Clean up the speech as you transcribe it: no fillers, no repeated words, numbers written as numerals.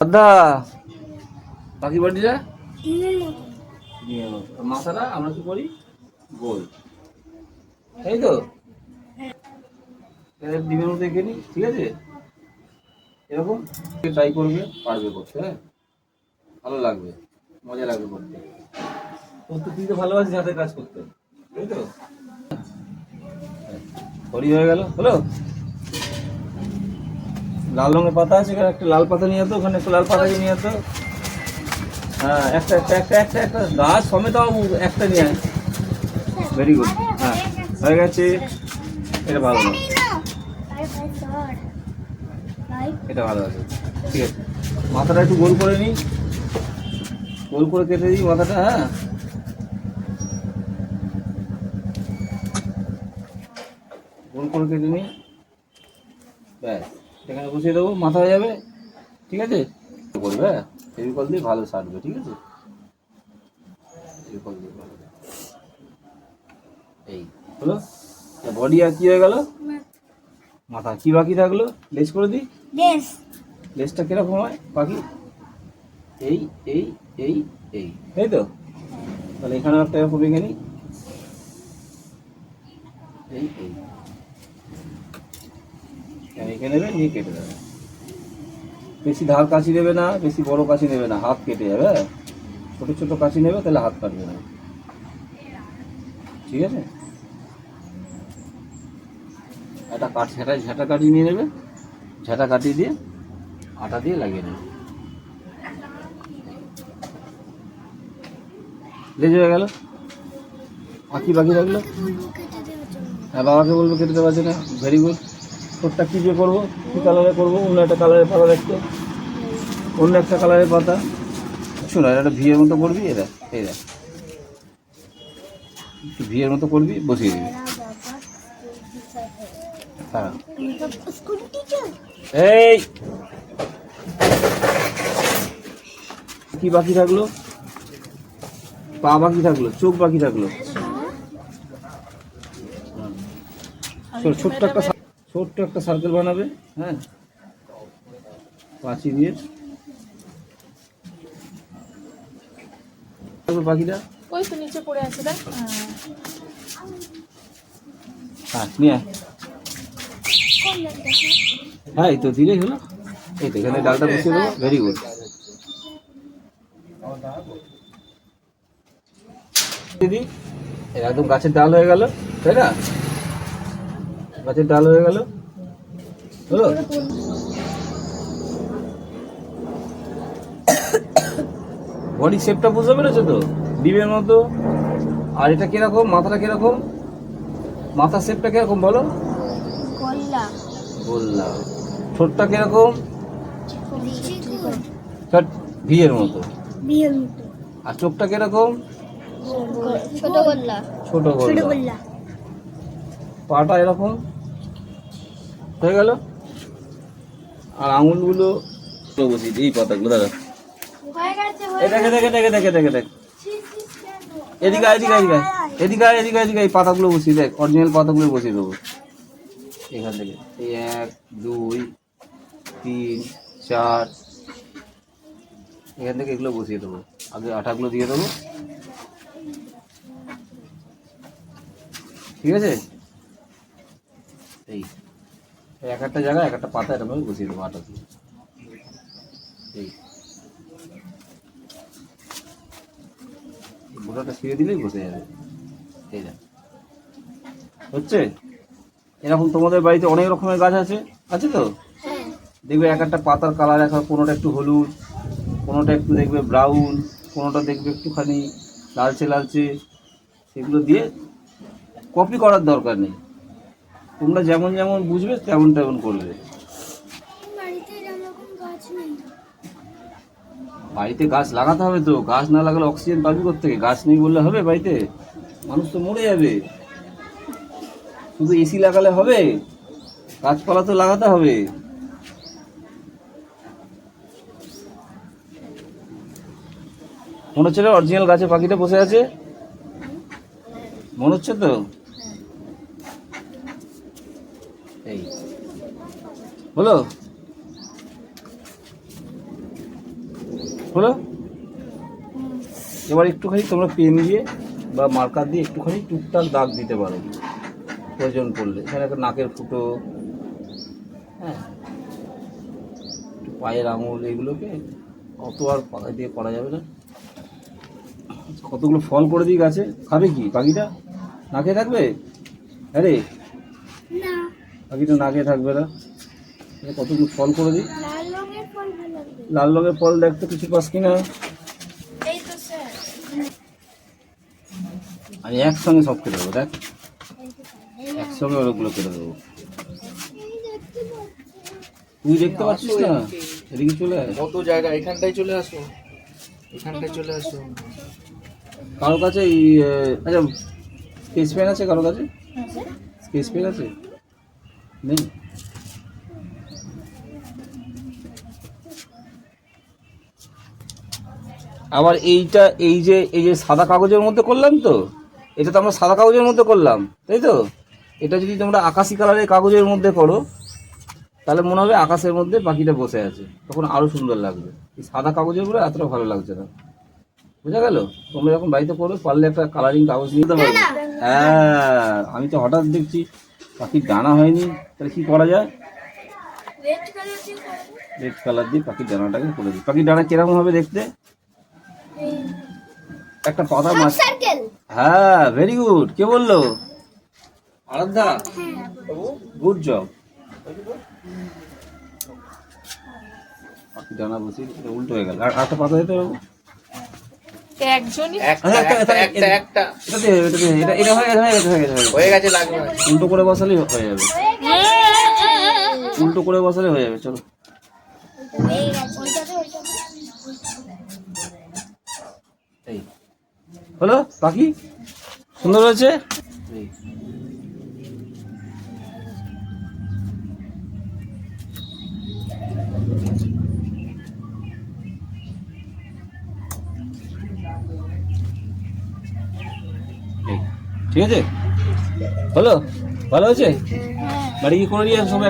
দাদা পাখি বাড়িটা মাথাটা আমরা কি করি গোল, তাই তো ডিমের মধ্যে এঁকে নিই, ঠিক আছে? এরকম ট্রাই করবে, পারবে করতে। হ্যাঁ, ভালো লাগবে, মজা লাগবে করতে। তোর তো তুই তো ভালোবাসিস হাতের কাজ করতে, তাই তো? হরি হয়ে গেল, হলো। লাল রঙের পাতা আছে, এখানে একটা লাল পাতা নিয়ে যেত, ওখানে একটা লাল পাতা নিয়ে যেত। হ্যাঁ, একটা একটা একটা একটা একটা গাছ সমেত একটা নিয়ে আয়। Very good. হ্যাঁ, হয়ে গেছে। এটা ভালো না, এটা ভালো আছে, ঠিক আছে। মাথাটা একটু গোল করে নিই, গোল করে কেটে দিই মাথাটা। হ্যাঁ, গোল করে কেটে নিই, ব্যাস এখানে বসিয়ে দেবো, মাথা হয়ে যাবে, ঠিক আছে? করবে, হ্যাঁ, ফেভিকল দিয়ে ভালো সারবে, ঠিক আছে? ফেভিকল দিয়ে ভালো, এই হলো বডি। আর কি হয়ে গেল? মাথা। কি বাকি থাকলো? লেজ করে দিই। লেজটা কিরকম হয় পাখি? এই এই এই এই, তাই তো? তাহলে এখানে একটা এরকম এঁকে নিই, এই এই এঁকে নেবে, নিয়ে কেটে দেবে। বেশি ধার কাশি নেবে না, বেশি বড় কাশি নেবে না, হাত কেটে যাবে। হ্যাঁ, ছোটো ছোটো কাশি নেবে, তাহলে হাত কাটবে না, ঠিক আছে? একটা ঝাঁটা কাটিয়ে নিয়ে নেবে, ঝাঁটা কাটিয়ে দিয়ে আটা দিয়ে লাগিয়ে নেবে। লেজ হয়ে গেল। বাকি থাকলো। হ্যাঁ, বাবাকে বলবো কেটে দেওয়ার জন্য। Very good. ঠোঁটটা কী দিয়ে করবো? কী কালারে করবো? অন্য একটা কালারের পাতা দেখতে, অন্য একটা কালারের পাতা। শোনো, একটা ভিয়ের মতো করবি, এরা এই দেখ, একটু ভিয়ের মতো করবি, বসিয়ে দিবি। হ্যাঁ, এই কি বাকি থাকলো? পা বাকি থাকলো, চোখ বাকি থাকলো। ছোট্ট একটা সার্কেল বানাবে। হ্যাঁ, পাঁচি দিয়ে পাখিটা ওই তো নিচে পড়ে আছে, দেখ। হ্যাঁ, নিয়ে আয়। হ্যাঁ, এই তো দিলেই হলো। এই তো এখানে ডালটা বসিয়ে দেবো। Very good. দিদি, একদম গাছের ডাল হয়ে গেল, তাই না? গাছের ডাল হয়ে গেল, হলো। বডি শেপটা বুঝতে পেরেছো তো? ডিমের মতো। আর এটা কিরকম? মাথাটা কিরকম? মাথার শেপটা কিরকম বলো? গোল্লা। ঠোঁটটা কিরকম? ভিয়ের মতো। আর চোখটা কিরকম? ছোট গোল্লা। পাটা এরকম হয়ে গেল। আর আঙুলগুলো বসিয়ে দিই, এই পাতাগুলো দাদা। দেখ এদিকে এই পাতাগুলো বসিয়ে দেখ, অরিজিনাল পাতাগুলো বসিয়ে দেবো এখান থেকে। এই 1 2 3 4, এখান থেকে এগুলো বসিয়ে দেবো। আগে আঠাগুলো দিয়ে দেবো, ঠিক আছে? এই এক একটা জায়গায় এক একটা পাতা এরকম বসিয়ে দেবো আটা দিয়ে। এই গোটাটা ছিঁড়ে দিলেই বসে যাবে। এই যা হচ্ছে। এরকম তোমাদের বাড়িতে অনেক রকমের গাছ আছে, আছে তো? দেখবে এক একটা পাতার কালার এক, কোনোটা একটু হলুদ, কোনোটা একটু দেখবে ব্রাউন, কোনোটা দেখবে একটুখানি লালচে। সেগুলো দিয়ে কপি করার দরকার নেই, তোমরা যেমন যেমন বুঝবে তেমন করবে। বাড়িতে গাছ লাগাতে হবে তো, গাছ না লাগালে অক্সিজেন পাবি কোত্থেকে? গাছ নেই বললে হবে বাড়িতে? মানুষ তো মরে যাবে। শুধু এসি লাগালে হবে? গাছপালা তো লাগাতে হবে। মনে হচ্ছে অরিজিনাল গাছে পাখিটা বসে আছে, মনে হচ্ছে তো? এই হলো। হলো? এবার একটুখানি তোমরা পেন দিয়ে বা মার্কার দিয়ে একটুখানি টুকটাক দাগ দিতে পারো প্রয়োজন পড়লে। এখানে একটা নাকের ফুটো, হ্যাঁ, একটু পায়ের আঙুল, এগুলোকে অত আর পাখা দিয়ে করা যাবে না। কতগুলো ফল করে দিই গাছে, খাবে কি পাখিটা? না খেয়ে থাকবে? হ্যাঁ রে, না, পাখিটা না খেয়ে থাকবে না। কতগুলো ফল করে দিই। লাল রঙের ফল ভালো লাগবে। লাল রঙের ফল দেখতে কিছু পাস কিনা? এই তো স্যার। আমি একসঙ্গে সব কেটে দেবো, দেখ একসঙ্গে ওগুলো কেটে দেবো। তুই দেখতে পাচ্ছিস না? এদিকে চলে আয়। কত জায়গা, এখানটায় চলে আসো, এখানটায় চলে আসো। কারো কাছে এই আচ্ছা স্কেচ পেন আছে কারো কাছে? স্কেচ পেন আছে? নেই? আবার এইটা এই যে সাদা কাগজের মধ্যে করলাম তো, এটা তো আমরা সাদা কাগজের মধ্যে করলাম, তাই তো? এটা যদি তোমরা আকাশি কালারের কাগজের মধ্যে করো তাহলে মনে হবে আকাশের মধ্যে পাখিটা বসে আছে, তখন আরো সুন্দর লাগবে। এই সাদা কাগজের গুলো এতটা ভালো লাগছে না, বুঝা গেল? তোমরা যখন বাড়িতে করো পারলে একটা কালারিং কাগজ নিতে পারবে। হ্যাঁ, আমি তো হঠাৎ দেখছি পাখির ডানা হয়নি, তাহলে কি করা যায়? রেড কালার দিয়ে করবো। রেড কালার দিয়ে পাখির ডানাটাকে করে দিই। পাখির ডানা কিরকম হবে দেখতে? একটা পাতা মাছ। সার্কেল। হ্যাঁ, ভেরি গুড। কে বললো? আরাধ্যা, গুড জব। পাখি ডানা বসে উল্টো হয়ে গেল। আর একটা পাতা দিতে হবে। একজনই একটা একটা একটা একটা এটা দে, এটা দে, এটা হয়ে গেছে। হয়ে গেছে, লাগবে না। উল্টো করে বসালেই হয়ে যাবে। উল্টো করে বসালে হয়ে যাবে। চলো। হয়ে গেছে। ওইটাতে। এই হলো পাখি, সুন্দর হয়েছে। এই। এই, ঠিক আছে, হলো? ভালো হয়েছে? বাড়ি কি করে নিয়ে সবাই